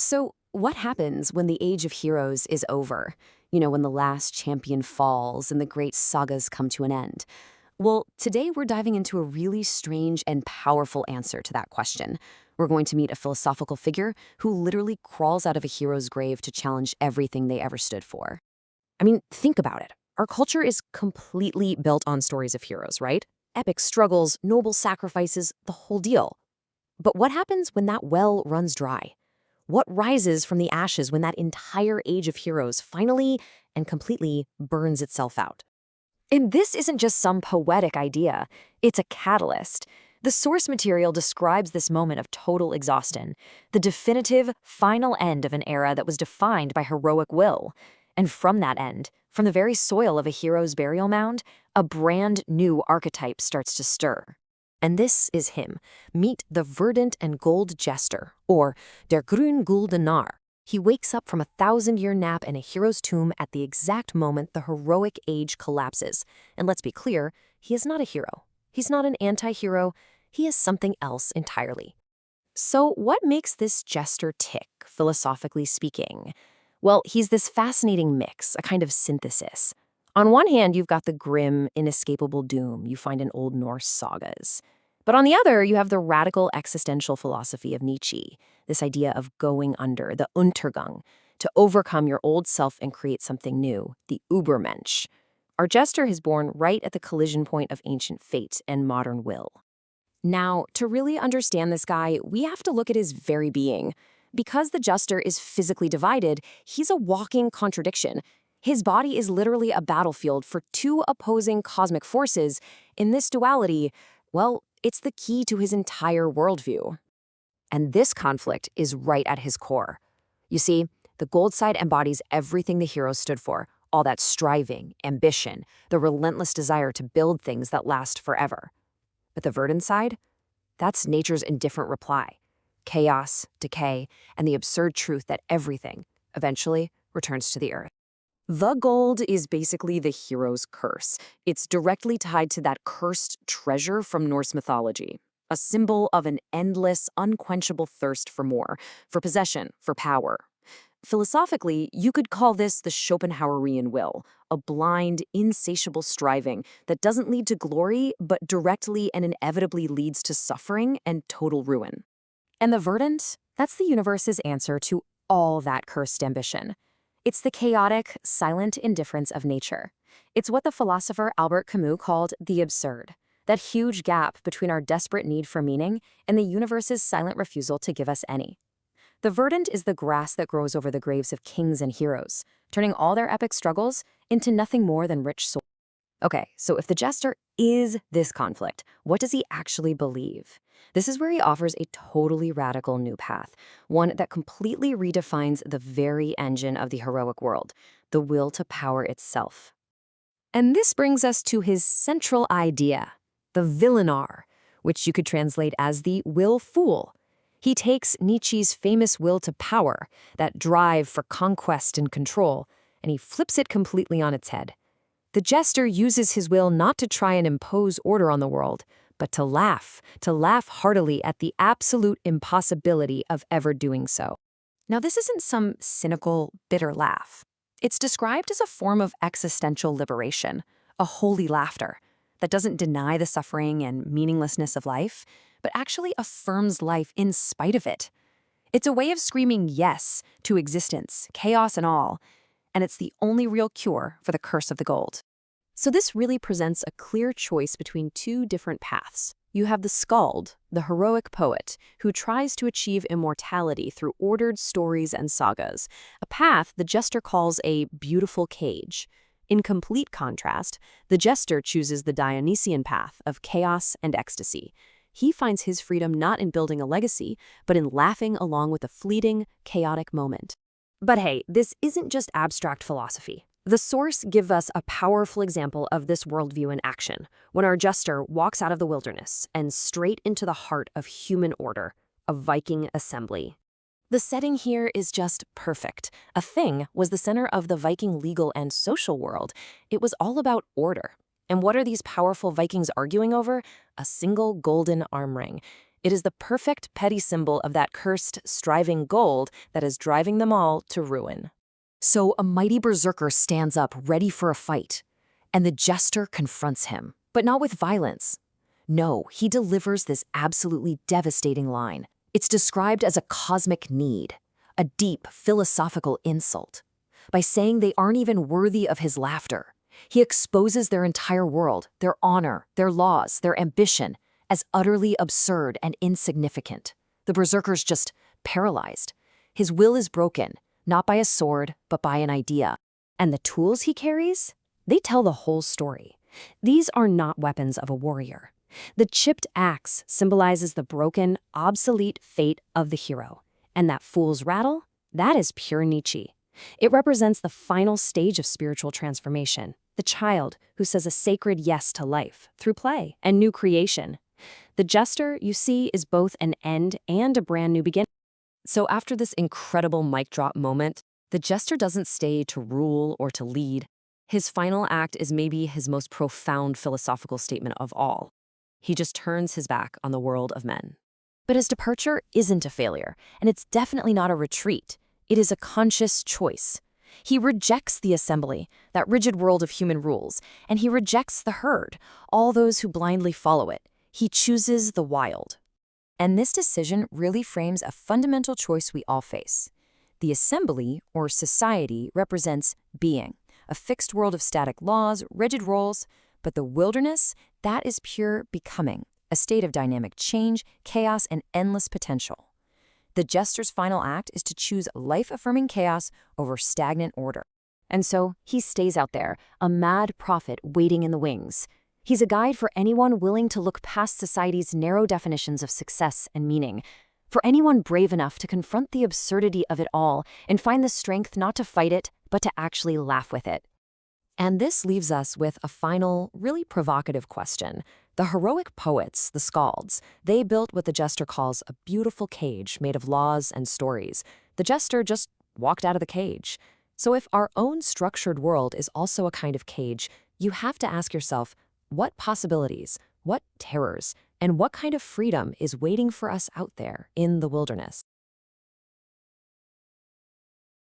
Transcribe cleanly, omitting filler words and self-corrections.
So, what happens when the age of heroes is over? When the last champion falls and the great sagas come to an end? Well, today we're diving into a really strange and powerful answer to that question. We're going to meet a philosophical figure who literally crawls out of a hero's grave to challenge everything they ever stood for. I mean, think about it. Our culture is completely built on stories of heroes, right? Epic struggles, noble sacrifices, the whole deal. But what happens when that well runs dry? What rises from the ashes when that entire age of heroes finally and completely burns itself out? And this isn't just some poetic idea, it's a catalyst. The source material describes this moment of total exhaustion, the definitive, final end of an era that was defined by heroic will. And from that end, from the very soil of a hero's burial mound, a brand new archetype starts to stir. And this is him. Meet the verdant and gold Jester, or der grün gulden Narr. He wakes up from a 1,000-year nap in a hero's tomb at the exact moment the heroic age collapses. And let's be clear, he is not a hero. He's not an anti-hero. He is something else entirely. So what makes this Jester tick, philosophically speaking? Well, he's this fascinating mix, a kind of synthesis. On one hand, you've got the grim, inescapable doom you find in Old Norse sagas. But on the other, you have the radical existential philosophy of Nietzsche, this idea of going under, the Untergang, to overcome your old self and create something new, the Übermensch. Our Jester is born right at the collision point of ancient fate and modern will. Now, to really understand this guy, we have to look at his very being. Because the Jester is physically divided, he's a walking contradiction. His body is literally a battlefield for two opposing cosmic forces. In this duality, well, it's the key to his entire worldview. And this conflict is right at his core. You see, the gold side embodies everything the heroes stood for, all that striving, ambition, the relentless desire to build things that last forever. But the verdant side? That's nature's indifferent reply. Chaos, decay, and the absurd truth that everything, eventually, returns to the earth. The gold is basically the hero's curse. It's directly tied to that cursed treasure from Norse mythology, a symbol of an endless, unquenchable thirst for more, for possession, for power. Philosophically, you could call this the Schopenhauerian will, a blind, insatiable striving that doesn't lead to glory, but directly and inevitably leads to suffering and total ruin. And the verdant? That's the universe's answer to all that cursed ambition. It's the chaotic, silent indifference of nature. It's what the philosopher Albert Camus called the absurd, that huge gap between our desperate need for meaning and the universe's silent refusal to give us any. The verdant is the grass that grows over the graves of kings and heroes, turning all their epic struggles into nothing more than rich soil. Okay, so if the Jester is this conflict, what does he actually believe? This is where he offers a totally radical new path, one that completely redefines the very engine of the heroic world, the will to power itself. And this brings us to his central idea, the Villenar, which you could translate as the will fool. He takes Nietzsche's famous will to power, that drive for conquest and control, and he flips it completely on its head. The Jester uses his will not to try and impose order on the world, but to laugh heartily at the absolute impossibility of ever doing so. Now, this isn't some cynical, bitter laugh. It's described as a form of existential liberation, a holy laughter that doesn't deny the suffering and meaninglessness of life, but actually affirms life in spite of it. It's a way of screaming yes to existence, chaos and all, and it's the only real cure for the curse of the gold. So this really presents a clear choice between two different paths. You have the skald, the heroic poet, who tries to achieve immortality through ordered stories and sagas, a path the Jester calls a beautiful cage. In complete contrast, the Jester chooses the Dionysian path of chaos and ecstasy. He finds his freedom not in building a legacy, but in laughing along with a fleeting, chaotic moment. But hey, this isn't just abstract philosophy. The source gives us a powerful example of this worldview in action, when our Jester walks out of the wilderness and straight into the heart of human order, a Viking assembly. The setting here is just perfect. A thing was the center of the Viking legal and social world. It was all about order. And what are these powerful Vikings arguing over? A single golden arm ring. It is the perfect petty symbol of that cursed, striving gold that is driving them all to ruin. So a mighty berserker stands up ready for a fight, and the Jester confronts him, but not with violence. No, he delivers this absolutely devastating line. It's described as a cosmic need, a deep philosophical insult. By saying they aren't even worthy of his laughter, he exposes their entire world, their honor, their laws, their ambition, as utterly absurd and insignificant. The berserker's just paralyzed. His will is broken, not by a sword, but by an idea. And the tools he carries? They tell the whole story. These are not weapons of a warrior. The chipped axe symbolizes the broken, obsolete fate of the hero. And that fool's rattle? That is pure Nietzsche. It represents the final stage of spiritual transformation, the child who says a sacred yes to life through play and new creation. The Jester, you see, is both an end and a brand new beginning. So after this incredible mic drop moment, the Jester doesn't stay to rule or to lead. His final act is maybe his most profound philosophical statement of all. He just turns his back on the world of men. But his departure isn't a failure, and it's definitely not a retreat. It is a conscious choice. He rejects the assembly, that rigid world of human rules, and he rejects the herd, all those who blindly follow it. He chooses the wild. And this decision really frames a fundamental choice we all face. The assembly, or society, represents being, a fixed world of static laws, rigid roles, but the wilderness, that is pure becoming, a state of dynamic change, chaos, and endless potential. The Jester's final act is to choose life-affirming chaos over stagnant order. And so he stays out there, a mad prophet waiting in the wings. He's a guide for anyone willing to look past society's narrow definitions of success and meaning, for anyone brave enough to confront the absurdity of it all and find the strength not to fight it, but to actually laugh with it. And this leaves us with a final, really provocative question. The heroic poets, the skalds, they built what the Jester calls a beautiful cage made of laws and stories. The Jester just walked out of the cage. So if our own structured world is also a kind of cage, you have to ask yourself, what possibilities, what terrors, and what kind of freedom is waiting for us out there in the wilderness?